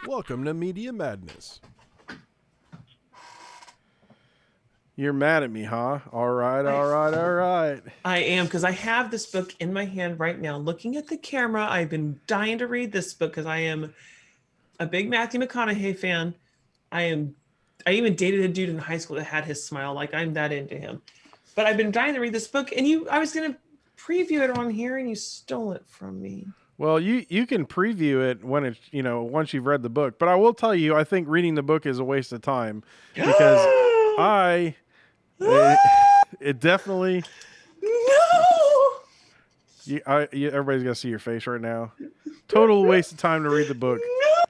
Welcome to Media Madness. You're mad at me, huh? All right. I am, because I have this book in my hand right now, looking at the camera. I've been dying to read this book because I am a big Matthew McConaughey fan. I am. I even dated a dude in high school that had his smile. Like, I'm that into him. But I've been dying to read this book, and I was gonna preview it on here, and you stole it from me. Well, you can preview it when it's, once you've read the book. But I will tell you, I think reading the book is a waste of time because I it definitely No! everybody's gonna see your face right now. Total waste of time to read the book. No!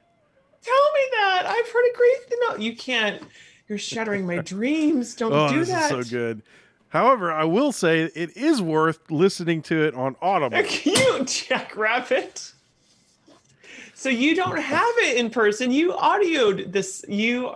Tell me that. I've heard a great thing. No, you can't. You're shattering my dreams. Don't Oh, do this is that. so good. However, I will say it is worth listening to it on Audible. You jackrabbit. So you don't have it in person. You audioed this. You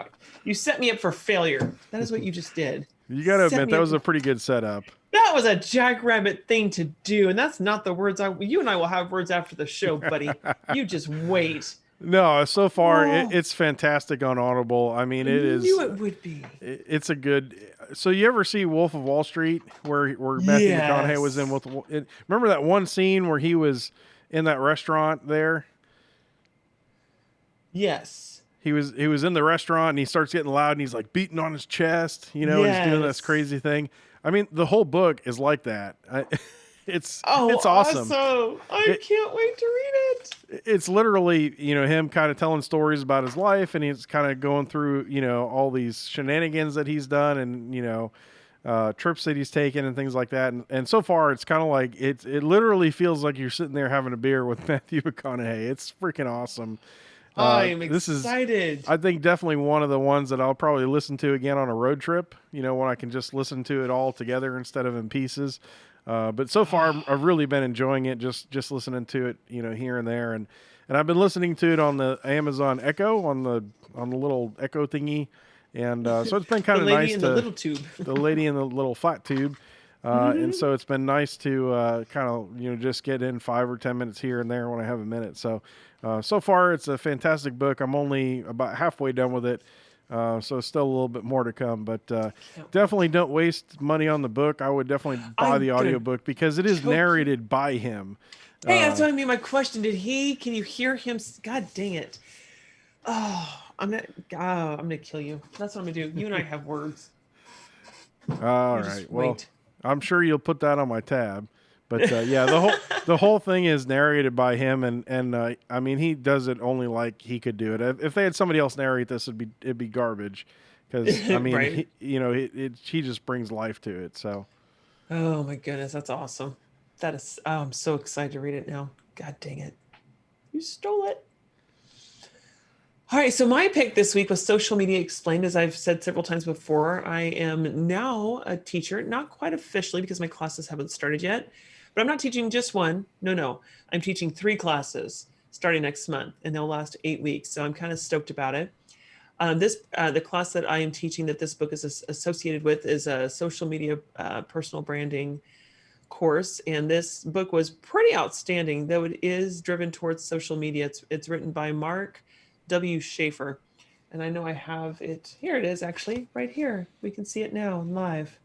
set me up for failure. That is what you just did. You got to Set admit me that up was for- a pretty good setup. That was a jackrabbit thing to do, and that's not the words you and I will have words after the show, buddy. You just wait. No, so far Oh, it's fantastic on Audible. I mean, I it is. knew it would be. It's a good. So you ever see Wolf of Wall Street, where Matthew McConaughey was in? Remember that one scene where he was in that restaurant there? Yes. He was in the restaurant and he starts getting loud and he's like beating on his chest, and he's doing this crazy thing. I mean, the whole book is like that. It's awesome. I can't wait to read it. It's literally, him kind of telling stories about his life, and he's kind of going through, all these shenanigans that he's done, and trips that he's taken and things like that. And so far, it's kind of like it literally feels like you're sitting there having a beer with Matthew McConaughey. It's freaking awesome. I'm This excited. I think, definitely one of the ones that I'll probably listen to again on a road trip, when I can just listen to it all together instead of in pieces. But so far, I've really been enjoying it, just listening to it, here and there. And I've been listening to it on the Amazon Echo, on the little Echo thingy. And so it's been kind of nice in to the little tube. the lady in the little flat tube. And so it's been nice to kind of, just get in 5 or 10 minutes here and there when I have a minute. So far, it's a fantastic book. I'm only about halfway done with it. So still a little bit more to come, but definitely don't waste money on the book. I would definitely buy the audiobook because it is narrated by him. Hey, that's what I mean. My question: can you hear him? God dang it! I'm gonna kill you. That's what I'm gonna do. You and I have words. All right. Well, I'm sure you'll put that on my tab. But yeah, the whole thing is narrated by him, and I mean, he does it only like he could do it. If they had somebody else narrate this, it'd be garbage, because I mean, right. he just brings life to it. So, oh my goodness, that's awesome. That is, I'm so excited to read it now. God dang it, you stole it. All right, so my pick this week was Social Media Explained. As I've said several times before, I am now a teacher, not quite officially because my classes haven't started yet, but I'm not teaching just one. No. I'm teaching 3 classes starting next month, and they'll last 8 weeks. So I'm kind of stoked about it. The class that I am teaching that this book is associated with is a social media personal branding course, and this book was pretty outstanding, though it is driven towards social media. It's written by Mark W. Schaefer, and I know I have it here. It is actually right here. We can see it now live.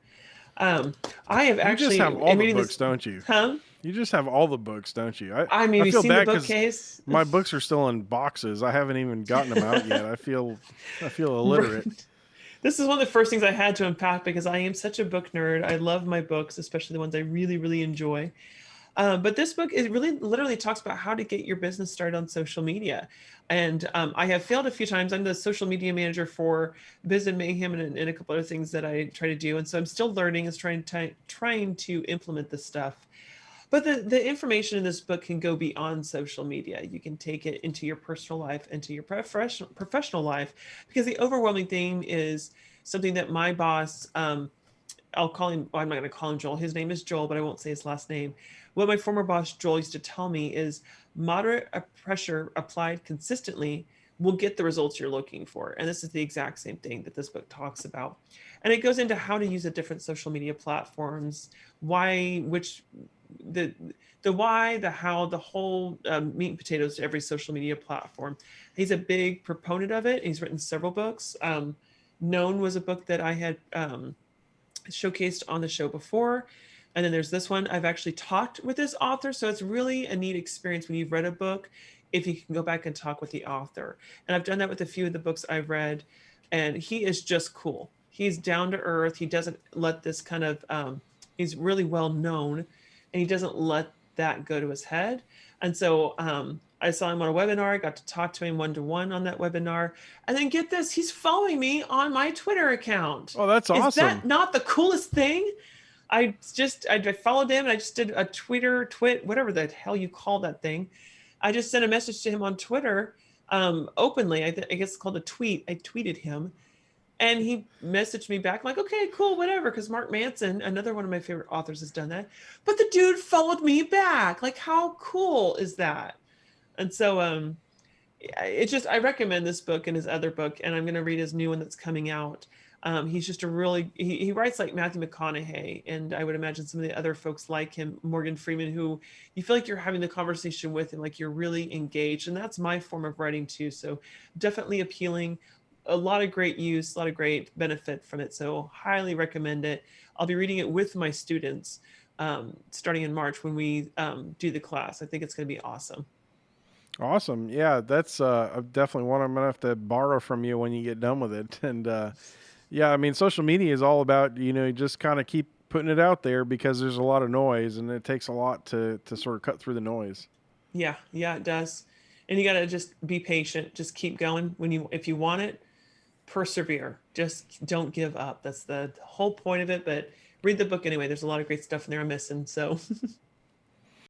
I have actually. You just have all the books, this, don't you? Huh? You just have all the books, don't you? I mean, I feel bad the bookcase. my books are still in boxes. I haven't even gotten them out yet. I feel illiterate. Right. This is one of the first things I had to unpack because I am such a book nerd. I love my books, especially the ones I really, really enjoy. But this book, it really literally talks about how to get your business started on social media. And I have failed a few times. I'm the social media manager for Biz and Mayhem and a couple other things that I try to do. And so I'm still learning and trying to implement this stuff. But the information in this book can go beyond social media. You can take it into your personal life, into your professional life, because the overwhelming theme is something that my boss, I'll call him, well, I'm not going to call him Joel. His name is Joel, but I won't say his last name. What my former boss, Joel, used to tell me is moderate pressure applied consistently will get the results you're looking for. And this is the exact same thing that this book talks about. And it goes into how to use the different social media platforms, why, which, the why, the how, the whole meat and potatoes to every social media platform. He's a big proponent of it. He's written several books. Known was a book that I had showcased on the show before. And then there's this one. I've actually talked with this author. So it's really a neat experience when you've read a book, if you can go back and talk with the author. And I've done that with a few of the books I've read. And he is just cool. He's down to earth. He doesn't let this kind of, he's really well known, and he doesn't let that go to his head. And so I saw him on a webinar. I got to talk to him one-to-one on that webinar. And then get this, he's following me on my Twitter account. Oh, that's Is awesome. that not the coolest thing? I followed him, and I just did a whatever the hell you call that thing. I just sent a message to him on Twitter openly. I guess it's called a tweet. I tweeted him, and he messaged me back. I'm like, okay, cool, whatever. Because Mark Manson, another one of my favorite authors, has done that. But the dude followed me back. Like, how cool is that? And so it's just, I recommend this book and his other book, and I'm going to read his new one that's coming out. He's just a really, he writes like Matthew McConaughey, and I would imagine some of the other folks like him, Morgan Freeman, who you feel like you're having the conversation with, and like you're really engaged. And that's my form of writing too. So definitely appealing. A lot of great use, a lot of great benefit from it. So highly recommend it. I'll be reading it with my students starting in March when we do the class. I think it's going to be awesome. Awesome. Yeah, that's definitely one I'm gonna have to borrow from you when you get done with it. And yeah, I mean, social media is all about, just kind of keep putting it out there because there's a lot of noise, and it takes a lot to sort of cut through the noise. Yeah, yeah, it does. And you got to just be patient. Just keep going. If you want it, persevere. Just don't give up. That's the whole point of it. But read the book anyway. There's a lot of great stuff in there I'm missing. So